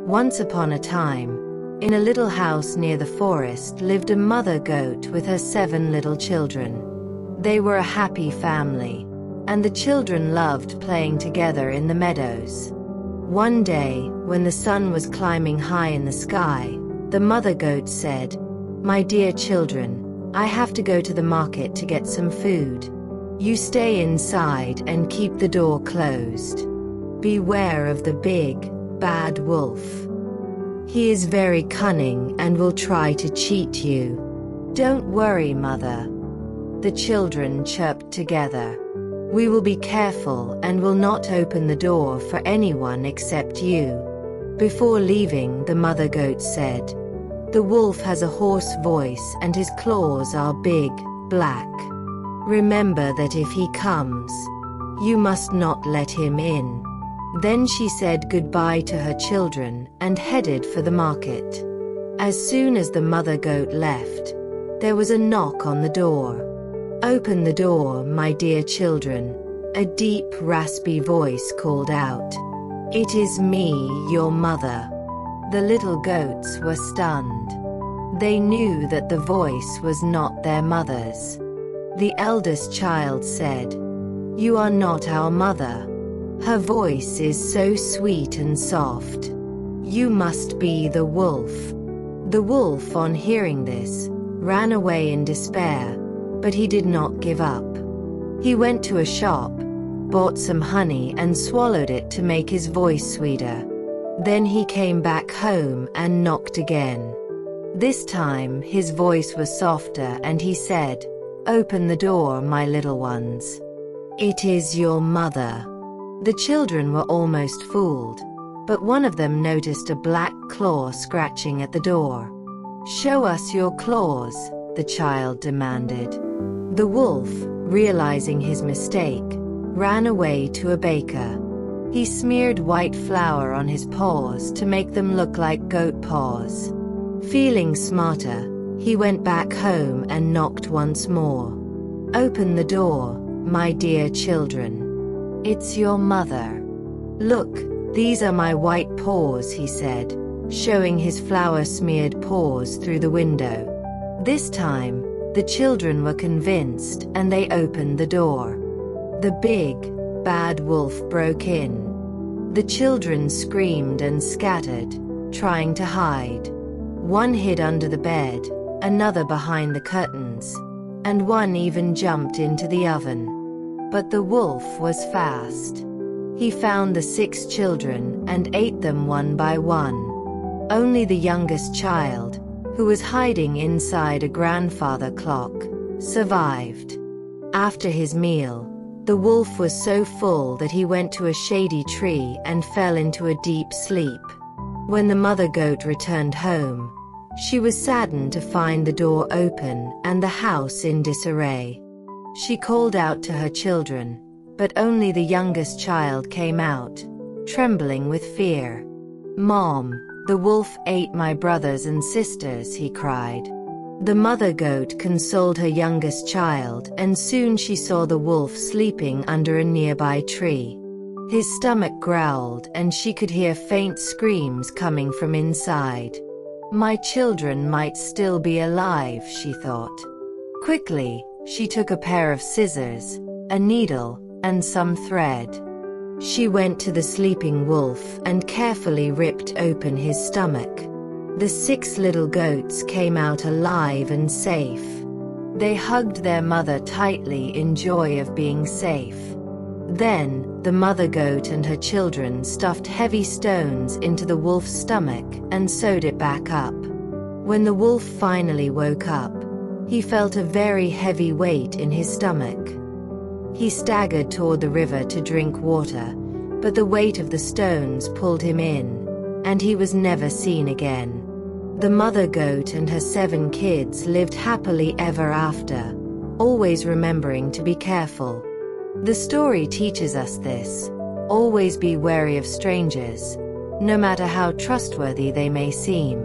Once upon a time, in a little house near the forest lived a mother goat with her 7 little children. They were a happy family, and the children loved playing together in the meadows. One day, when the sun was climbing high in the sky, the mother goat said, "My dear children, I have to go to the market to get some food. You stay inside and keep the door closed. Beware of the big, bad wolf. He is very cunning and will try to cheat you." "Don't worry, Mother," the children chirped together. "We will be careful and will not open the door for anyone except you." Before leaving, the mother goat said, "The wolf has a hoarse voice and his claws are big, black. Remember that if he comes, you must not let him in." Then she said goodbye to her children and headed for the market. As soon as the mother goat left, there was a knock on the door. "Open the door, my dear children," a deep, raspy voice called out. "It is me, your mother." The little goats were stunned. They knew that the voice was not their mother's. The eldest child said, "You are not our mother. Her voice is so sweet and soft. You must be the wolf." The wolf, on hearing this, ran away in despair, but he did not give up. He went to a shop, bought some honey and swallowed it to make his voice sweeter. Then he came back home and knocked again. This time his voice was softer and he said, "Open the door, my little ones. It is your mother." The children were almost fooled, but one of them noticed a black claw scratching at the door. "Show us your claws," the child demanded. The wolf, realizing his mistake, ran away to a baker. He smeared white flour on his paws to make them look like goat paws. Feeling smarter, he went back home and knocked once more. "Open the door, my dear children. It's your mother. Look, these are my white paws," he said, showing his flour-smeared paws through the window. This time, the children were convinced and they opened the door. The big, bad wolf broke in. The children screamed and scattered, trying to hide. One hid under the bed, another behind the curtains, and one even jumped into the oven. But the wolf was fast. He found the 6 children and ate them one by one. Only the youngest child, who was hiding inside a grandfather clock, survived. After his meal, the wolf was so full that he went to a shady tree and fell into a deep sleep. When the mother goat returned home, she was saddened to find the door open and the house in disarray. She called out to her children, but only the youngest child came out, trembling with fear. "Mom, the wolf ate my brothers and sisters," he cried. The mother goat consoled her youngest child and soon she saw the wolf sleeping under a nearby tree. His stomach growled and she could hear faint screams coming from inside. "My children might still be alive," she thought. Quickly, she took a pair of scissors, a needle, and some thread. She went to the sleeping wolf and carefully ripped open his stomach. The 6 little goats came out alive and safe. They hugged their mother tightly in joy of being safe. Then, the mother goat and her children stuffed heavy stones into the wolf's stomach and sewed it back up. When the wolf finally woke up, he felt a very heavy weight in his stomach. He staggered toward the river to drink water, but the weight of the stones pulled him in, and he was never seen again. The mother goat and her 7 kids lived happily ever after, always remembering to be careful. The story teaches us this: always be wary of strangers, no matter how trustworthy they may seem.